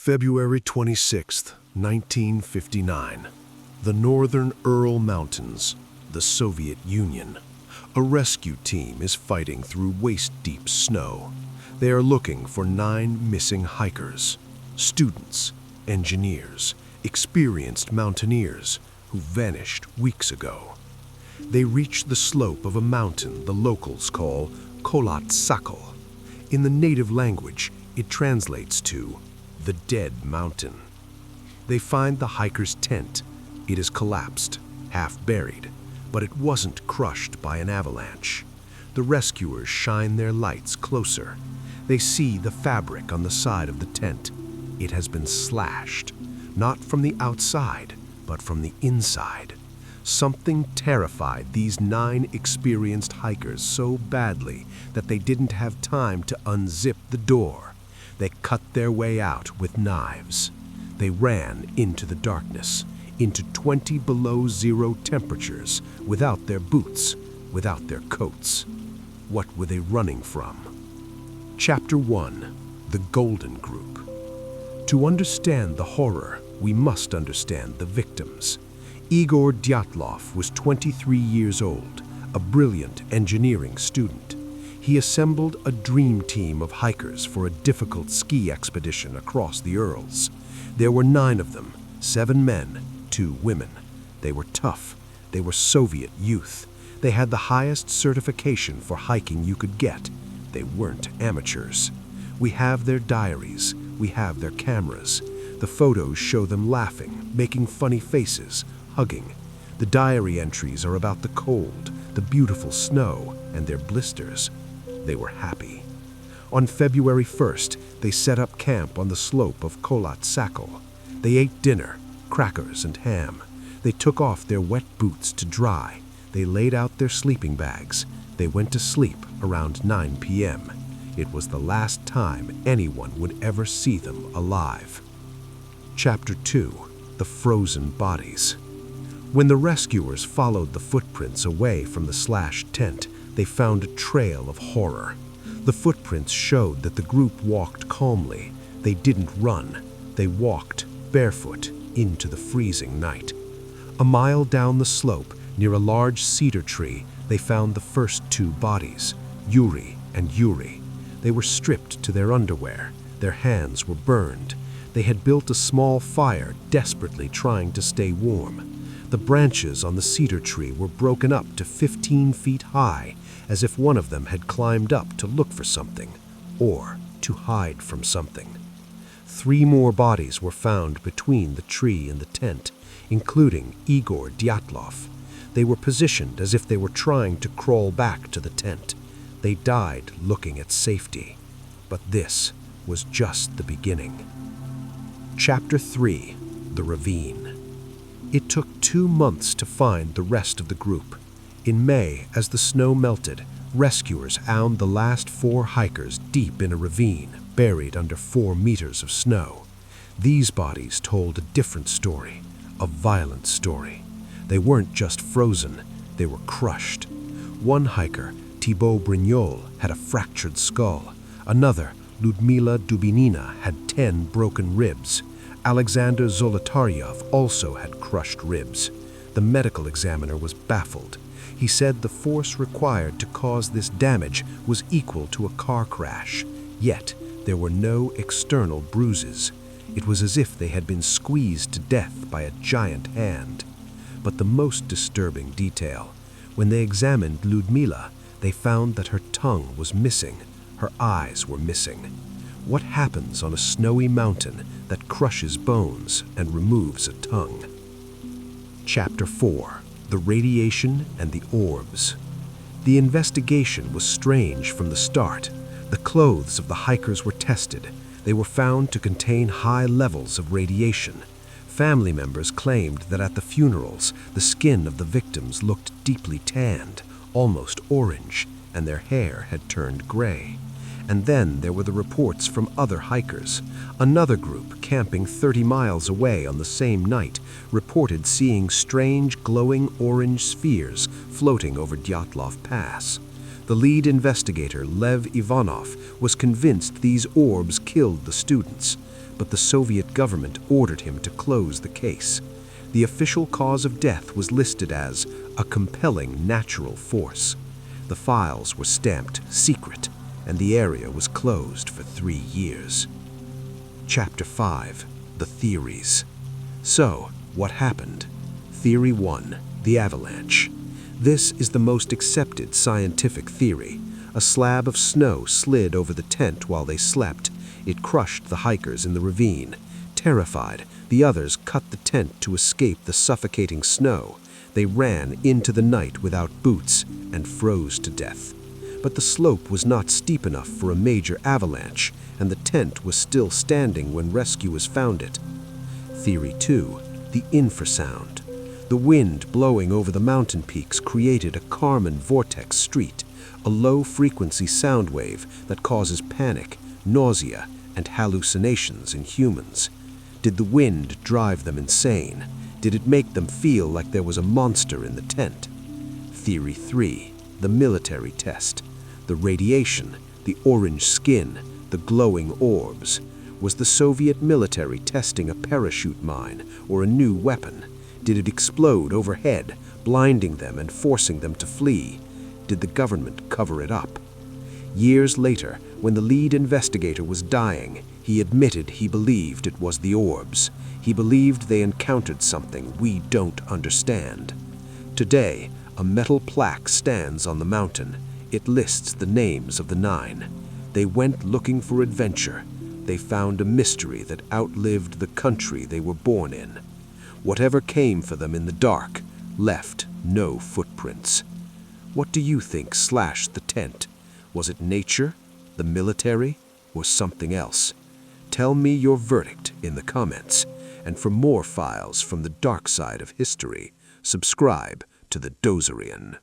February 26, 1959. The northern Ural Mountains, the Soviet Union. A rescue team is fighting through waist-deep snow. They are looking for 9 missing hikers, students, engineers, experienced mountaineers who vanished weeks ago. They reach the slope of a mountain the locals call Kholat Syakhl. In the native language, it translates to the Dead Mountain. They find the hiker's tent. It is collapsed, half buried, but it wasn't crushed by an avalanche. The rescuers shine their lights closer. They see the fabric on the side of the tent. It has been slashed, not from the outside, but from the inside. Something terrified these 9 experienced hikers so badly that they didn't have time to unzip the door. They cut their way out with knives. They ran into the darkness, into 20 below zero temperatures, without their boots, without their coats. What were they running from? Chapter 1. The Golden Group. To understand the horror, we must understand the victims. Igor Dyatlov was 23 years old, a brilliant engineering student. He assembled a dream team of hikers for a difficult ski expedition across the Urals. There were 9 of them, 7 men, 2 women. They were tough. They were Soviet youth. They had the highest certification for hiking you could get. They weren't amateurs. We have their diaries. We have their cameras. The photos show them laughing, making funny faces, hugging. The diary entries are about the cold, the beautiful snow, and their blisters. They were happy. On February 1st, they set up camp on the slope of Kholat Syakhl. They ate dinner, crackers and ham. They took off their wet boots to dry. They laid out their sleeping bags. They went to sleep around 9 p.m. It was the last time anyone would ever see them alive. Chapter 2. The Frozen Bodies. When the rescuers followed the footprints away from the slashed tent, they found a trail of horror. The footprints showed that the group walked calmly. They didn't run. They walked barefoot into the freezing night. A mile down the slope, near a large cedar tree, they found the first 2 bodies, Yuri and Yuri. They were stripped to their underwear. Their hands were burned. They had built a small fire, desperately trying to stay warm. The branches on the cedar tree were broken up to 15 feet high, as if one of them had climbed up to look for something, or to hide from something. 3 more bodies were found between the tree and the tent, including Igor Dyatlov. They were positioned as if they were trying to crawl back to the tent. They died looking at safety. But this was just the beginning. Chapter 3. The Ravine. It took 2 months to find the rest of the group. In May, as the snow melted, rescuers found the last 4 hikers deep in a ravine, buried under 4 meters of snow. These bodies told a different story, a violent story. They weren't just frozen, they were crushed. One hiker, Thibaut Brignol, had a fractured skull. Another, Ludmila Dubinina, had 10 broken ribs. Alexander Zolotaryov also had crushed ribs. The medical examiner was baffled. He said the force required to cause this damage was equal to a car crash, yet there were no external bruises. It was as if they had been squeezed to death by a giant hand. But the most disturbing detail, when they examined Ludmila, they found that her tongue was missing, her eyes were missing. What happens on a snowy mountain that crushes bones and removes a tongue? Chapter 4. The Radiation and the Orbs. The investigation was strange from the start. The clothes of the hikers were tested. They were found to contain high levels of radiation. Family members claimed that at the funerals, the skin of the victims looked deeply tanned, almost orange, and their hair had turned gray. And then there were the reports from other hikers. Another group, camping 30 miles away on the same night, reported seeing strange glowing orange spheres floating over Dyatlov Pass. The lead investigator, Lev Ivanov, was convinced these orbs killed the students. but the Soviet government ordered him to close the case. The official cause of death was listed as a compelling natural force. The files were stamped secret, and the area was closed for 3 years. Chapter 5. The Theories. So, what happened? Theory 1. The avalanche. This is the most accepted scientific theory. A slab of snow slid over the tent while they slept. It crushed the hikers in the ravine. Terrified, the others cut the tent to escape the suffocating snow. They ran into the night without boots and froze to death. But the slope was not steep enough for a major avalanche, and the tent was still standing when rescuers found it. Theory 2. The infrasound. The wind blowing over the mountain peaks created a Kármán vortex street, a low-frequency sound wave that causes panic, nausea, and hallucinations in humans. Did the wind drive them insane? Did it make them feel like there was a monster in the tent? Theory 3. The military test. The radiation, the orange skin, the glowing orbs. Was the Soviet military testing a parachute mine or a new weapon? Did it explode overhead, blinding them and forcing them to flee? Did the government cover it up? Years later, when the lead investigator was dying, he admitted he believed it was the Orbs. He believed they encountered something we don't understand. Today, a metal plaque stands on the mountain. It lists the names of the 9. They went looking for adventure. They found a mystery that outlived the country they were born in. Whatever came for them in the dark left no footprints. What do you think slashed the tent? Was it nature, the military, or something else? Tell me your verdict in the comments. And for more files from the dark side of history, subscribe to the Dozerian.